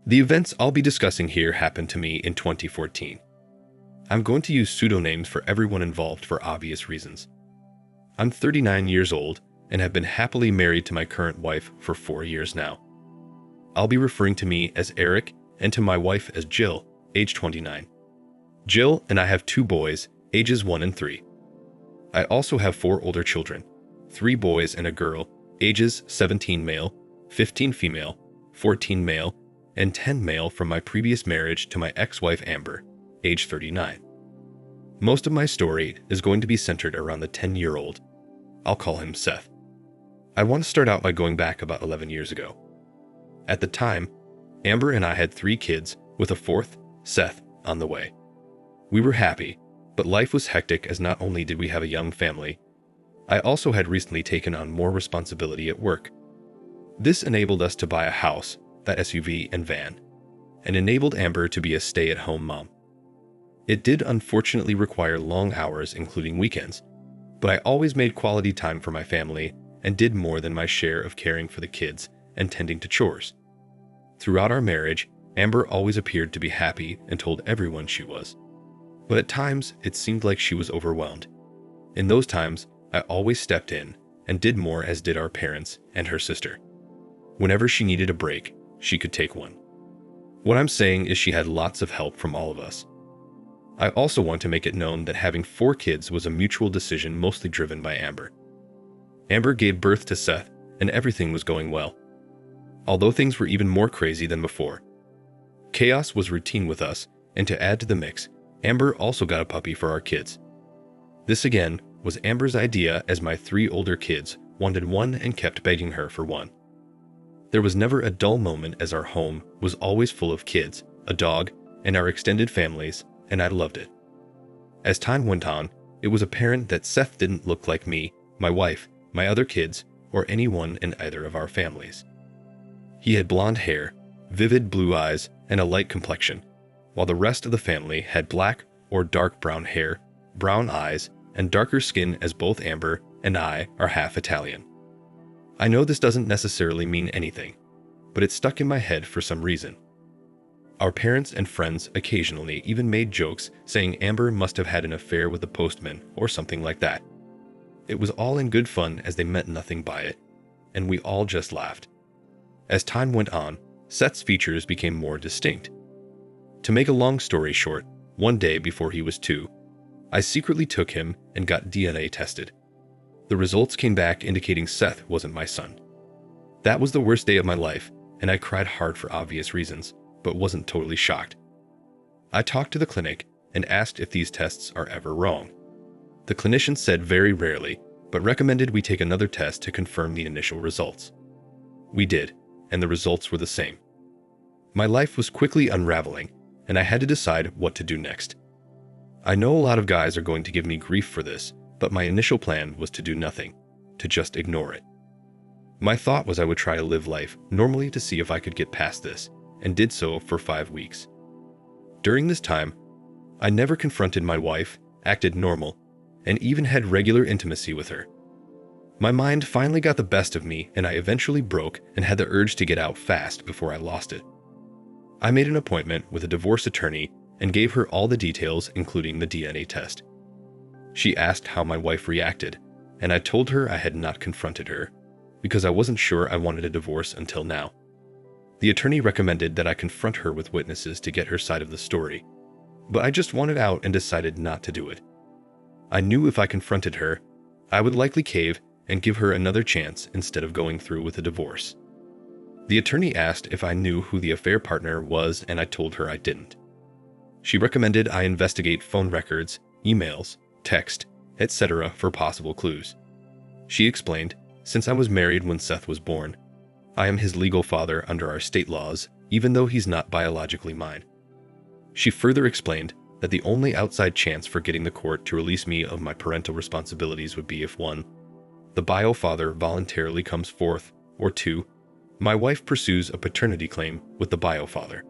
The events I'll be discussing here happened to me in 2014. I'm going to use pseudonyms for everyone involved for obvious reasons. I'm 39 years old and have been happily married to my current wife for 4 years now. I'll be referring to me as Eric and to my wife as Jill, age 29. Jill and I have 2 boys, ages 1 and 3. I also have 4 older children, 3 boys and a girl, ages 17 male, 15 female, 14 male, and 10 male from my previous marriage to my ex-wife Amber, age 39. Most of my story is going to be centered around the 10-year-old. I'll call him Seth. I want to start out by going back about 11 years ago. At the time, Amber and I had 3 kids with a 4th, Seth, on the way. We were happy, but life was hectic as not only did we have a young family, I also had recently taken on more responsibility at work. This enabled us to buy a house, that SUV and van, and enabled Amber to be a stay-at-home mom. It did unfortunately require long hours, including weekends, but I always made quality time for my family and did more than my share of caring for the kids and tending to chores. Throughout our marriage, Amber always appeared to be happy and told everyone she was. But at times, it seemed like she was overwhelmed. In those times, I always stepped in and did more, as did our parents and her sister. Whenever she needed a break, she could take one. What I'm saying is she had lots of help from all of us. I also want to make it known that having 4 kids was a mutual decision mostly driven by Amber. Amber gave birth to Seth, and everything was going well. Although things were even more crazy than before. Chaos was routine with us, and to add to the mix, Amber also got a puppy for our kids. This again was Amber's idea, as my 3 older kids wanted one and kept begging her for one. There was never a dull moment, as our home was always full of kids, a dog, and our extended families, and I loved it. As time went on, it was apparent that Seth didn't look like me, my wife, my other kids, or anyone in either of our families. He had blonde hair, vivid blue eyes, and a light complexion, while the rest of the family had black or dark brown hair, brown eyes, and darker skin, as both Amber and I are half Italian. I know this doesn't necessarily mean anything, but it stuck in my head for some reason. Our parents and friends occasionally even made jokes saying Amber must have had an affair with the postman or something like that. It was all in good fun, as they meant nothing by it, and we all just laughed. As time went on, Seth's features became more distinct. To make a long story short, one day before he was 2, I secretly took him and got DNA tested. The results came back indicating Seth wasn't my son. That was the worst day of my life, and I cried hard for obvious reasons, but wasn't totally shocked. I talked to the clinic and asked if these tests are ever wrong. The clinician said very rarely, but recommended we take another test to confirm the initial results. We did, and the results were the same. My life was quickly unraveling, and I had to decide what to do next. I know a lot of guys are going to give me grief for this, but my initial plan was to do nothing, to just ignore it. My thought was I would try to live life normally to see if I could get past this, and did so for 5 weeks. During this time, I never confronted my wife, acted normal, and even had regular intimacy with her. My mind finally got the best of me, and I eventually broke and had the urge to get out fast before I lost it. I made an appointment with a divorce attorney and gave her all the details, including the DNA test. She asked how my wife reacted, and I told her I had not confronted her, because I wasn't sure I wanted a divorce until now. The attorney recommended that I confront her with witnesses to get her side of the story, but I just wanted out and decided not to do it. I knew if I confronted her, I would likely cave and give her another chance instead of going through with a divorce. The attorney asked if I knew who the affair partner was, and I told her I didn't. She recommended I investigate phone records, emails, text, etc. for possible clues. She explained, since I was married when Seth was born, I am his legal father under our state laws, even though he's not biologically mine. She further explained that the only outside chance for getting the court to release me of my parental responsibilities would be if 1, the bio father voluntarily comes forth, or 2, my wife pursues a paternity claim with the bio father.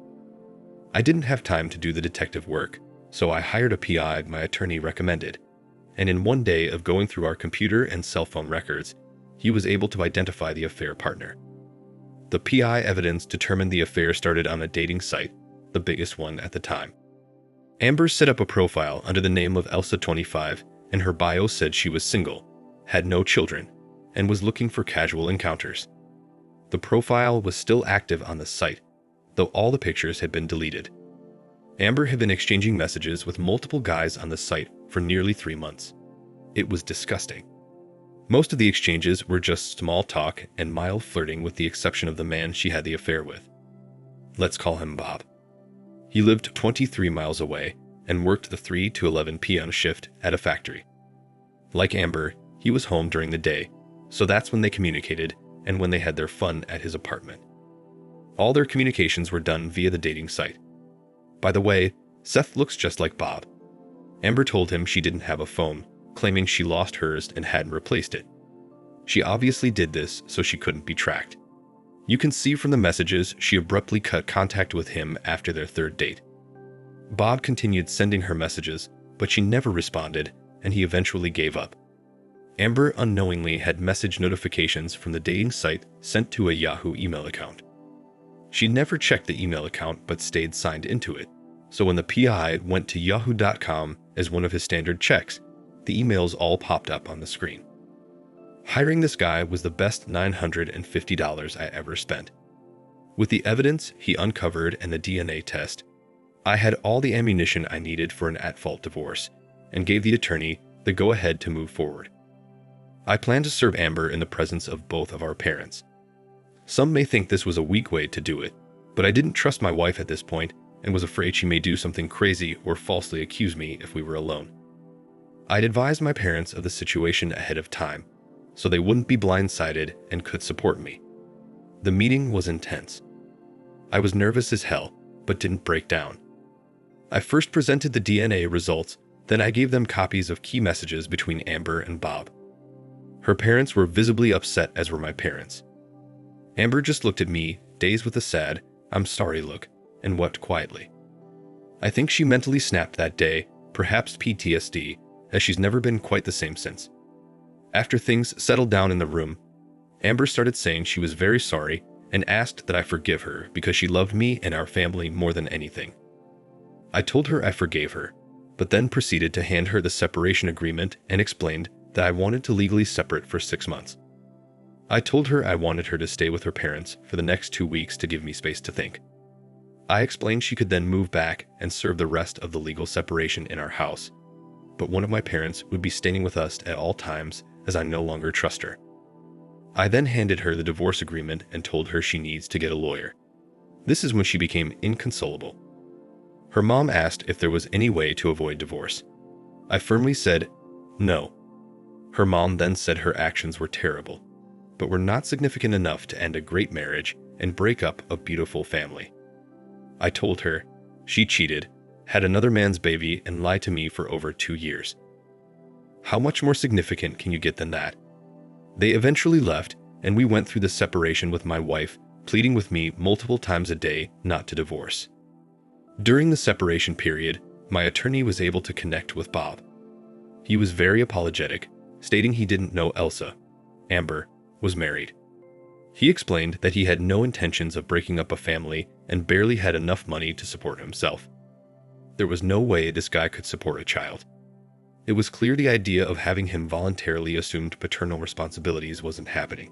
I didn't have time to do the detective work, so I hired a PI my attorney recommended, and in one day of going through our computer and cell phone records, he was able to identify the affair partner. The PI evidence determined the affair started on a dating site, the biggest one at the time. Amber set up a profile under the name of Elsa25, and her bio said she was single, had no children, and was looking for casual encounters. The profile was still active on the site, though all the pictures had been deleted. Amber had been exchanging messages with multiple guys on the site for nearly 3 months. It was disgusting. Most of the exchanges were just small talk and mild flirting, with the exception of the man she had the affair with. Let's call him Bob. He lived 23 miles away and worked the 3 to 11 p.m. shift at a factory. Like Amber, he was home during the day, so that's when they communicated and when they had their fun at his apartment. All their communications were done via the dating site. By the way, Seth looks just like Bob. Amber told him she didn't have a phone, claiming she lost hers and hadn't replaced it. She obviously did this so she couldn't be tracked. You can see from the messages she abruptly cut contact with him after their 3rd date. Bob continued sending her messages, but she never responded, and he eventually gave up. Amber unknowingly had message notifications from the dating site sent to a Yahoo email account. She never checked the email account but stayed signed into it, so when the PI went to yahoo.com as one of his standard checks, the emails all popped up on the screen. Hiring this guy was the best $950 I ever spent. With the evidence he uncovered and the DNA test, I had all the ammunition I needed for an at-fault divorce and gave the attorney the go-ahead to move forward. I planned to serve Amber in the presence of both of our parents. Some may think this was a weak way to do it, but I didn't trust my wife at this point and was afraid she may do something crazy or falsely accuse me if we were alone. I'd advised my parents of the situation ahead of time, so they wouldn't be blindsided and could support me. The meeting was intense. I was nervous as hell, but didn't break down. I first presented the DNA results, then I gave them copies of key messages between Amber and Bob. Her parents were visibly upset, as were my parents. Amber just looked at me, dazed with a sad, "I'm sorry" look, and wept quietly. I think she mentally snapped that day, perhaps PTSD, as she's never been quite the same since. After things settled down in the room, Amber started saying she was very sorry and asked that I forgive her because she loved me and our family more than anything. I told her I forgave her, but then proceeded to hand her the separation agreement and explained that I wanted to legally separate for 6 months. I told her I wanted her to stay with her parents for the next 2 weeks to give me space to think. I explained she could then move back and serve the rest of the legal separation in our house, but one of my parents would be staying with us at all times as I no longer trust her. I then handed her the divorce agreement and told her she needs to get a lawyer. This is when she became inconsolable. Her mom asked if there was any way to avoid divorce. I firmly said no. Her mom then said her actions were terrible, but were not significant enough to end a great marriage and break up a beautiful family. I told her she cheated, had another man's baby, and lied to me for over 2 years. How much more significant can you get than that? They eventually left, and we went through the separation with my wife, pleading with me multiple times a day not to divorce. During the separation period, my attorney was able to connect with Bob. He was very apologetic, stating he didn't know Elsa, Amber, was married. He explained that he had no intentions of breaking up a family and barely had enough money to support himself. There was no way this guy could support a child. It was clear the idea of having him voluntarily assumed paternal responsibilities wasn't happening.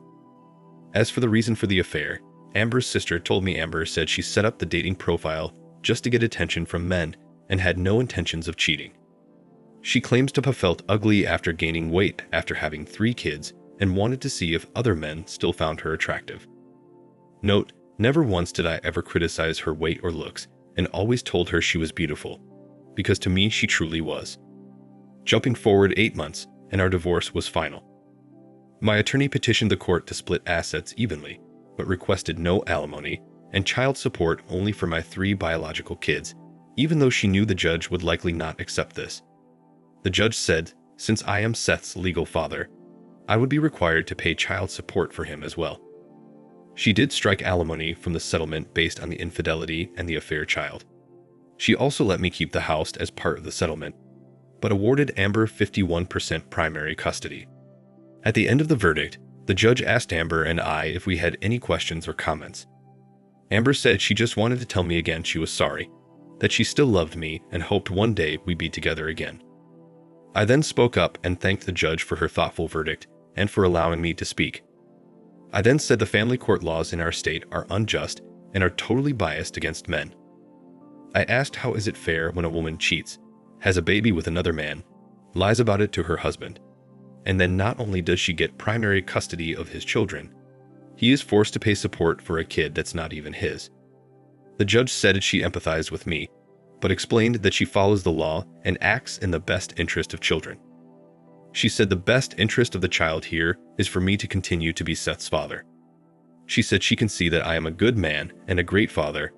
As for the reason for the affair, Amber's sister told me Amber said she set up the dating profile just to get attention from men and had no intentions of cheating. She claims to have felt ugly after gaining weight after having 3 kids and wanted to see if other men still found her attractive. Note, never once did I ever criticize her weight or looks, and always told her she was beautiful, because to me she truly was. Jumping forward 8 months, and our divorce was final. My attorney petitioned the court to split assets evenly, but requested no alimony and child support only for my 3 biological kids, even though she knew the judge would likely not accept this. The judge said, since I am Seth's legal father, I would be required to pay child support for him as well. She did strike alimony from the settlement based on the infidelity and the affair child. She also let me keep the house as part of the settlement, but awarded Amber 51% primary custody. At the end of the verdict, the The judge asked Amber and I if we had any questions or comments. Amber said she just wanted to tell me again she was sorry, that she still loved me and hoped one day we'd be together again. I then spoke up and thanked the judge for her thoughtful verdict and for allowing me to speak. I then said the family court laws in our state are unjust and are totally biased against men. I asked how is it fair when a woman cheats, has a baby with another man, lies about it to her husband, and then not only does she get primary custody of his children, he is forced to pay support for a kid that's not even his. The judge said she empathized with me, but explained that she follows the law and acts in the best interest of children. She said the best interest of the child here is for me to continue to be Seth's father. She said she can see that I am a good man and a great father,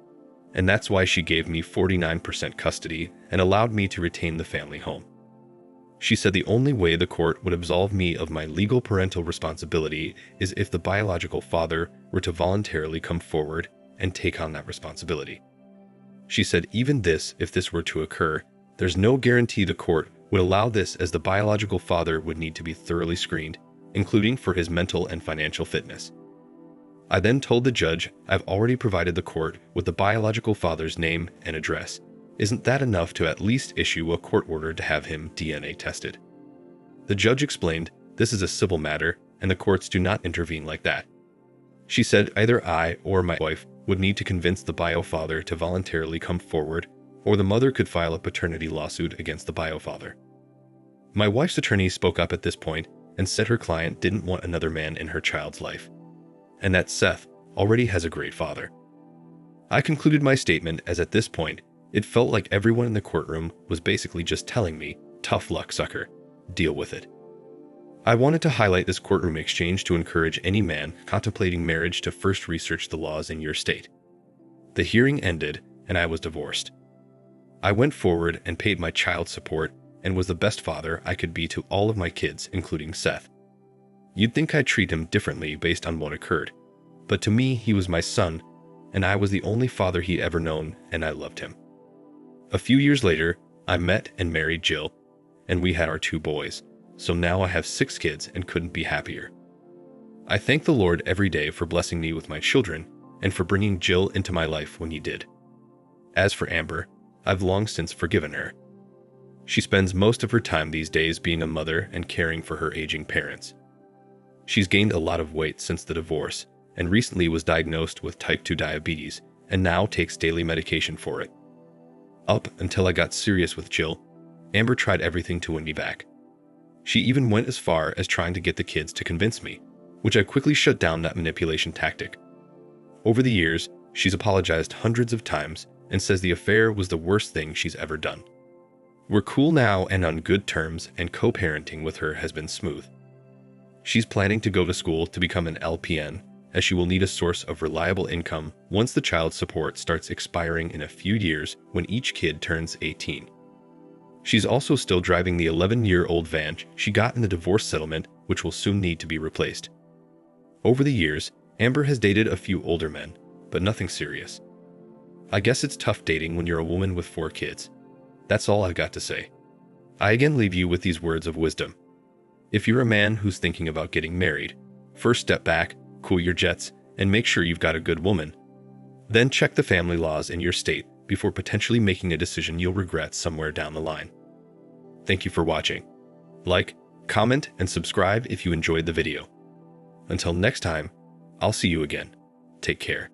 and that's why she gave me 49% custody and allowed me to retain the family home. She said the only way the court would absolve me of my legal parental responsibility is if the biological father were to voluntarily come forward and take on that responsibility. She said even if this were to occur, there's no guarantee the court would allow this, as the biological father would need to be thoroughly screened, including for his mental and financial fitness. I then told the judge I've already provided the court with the biological father's name and address. Isn't that enough to at least issue a court order to have him DNA tested? The judge explained this is a civil matter and the courts do not intervene like that. She said either I or my wife would need to convince the bio father to voluntarily come forward, or the mother could file a paternity lawsuit against the bio father. My wife's attorney spoke up at this point and said her client didn't want another man in her child's life, and that Seth already has a great father. I concluded my statement as at this point, it felt like everyone in the courtroom was basically just telling me, tough luck, sucker, deal with it. I wanted to highlight this courtroom exchange to encourage any man contemplating marriage to first research the laws in your state. The hearing ended and I was divorced. I went forward and paid my child support and was the best father I could be to all of my kids, including Seth. You'd think I'd treat him differently based on what occurred, but to me he was my son, and I was the only father he'd ever known, and I loved him. A few years later, I met and married Jill, and we had our 2 boys, so now I have 6 kids and couldn't be happier. I thank the Lord every day for blessing me with my children and for bringing Jill into my life when he did. As for Amber, I've long since forgiven her. She spends most of her time these days being a mother and caring for her aging parents. She's gained a lot of weight since the divorce and recently was diagnosed with type 2 diabetes and now takes daily medication for it. Up until I got serious with Jill, Amber tried everything to win me back. She even went as far as trying to get the kids to convince me, which I quickly shut down that manipulation tactic. Over the years, she's apologized hundreds of times and says the affair was the worst thing she's ever done. We're cool now and on good terms, and co-parenting with her has been smooth. She's planning to go to school to become an LPN, as she will need a source of reliable income once the child support starts expiring in a few years when each kid turns 18. She's also still driving the 11-year-old van she got in the divorce settlement, which will soon need to be replaced. Over the years, Amber has dated a few older men, but nothing serious. I guess it's tough dating when you're a woman with 4 kids. That's all I've got to say. I again leave you with these words of wisdom. If you're a man who's thinking about getting married, first step back, cool your jets, and make sure you've got a good woman. Then check the family laws in your state before potentially making a decision you'll regret somewhere down the line. Thank you for watching. Like, comment, and subscribe if you enjoyed the video. Until next time, I'll see you again. Take care.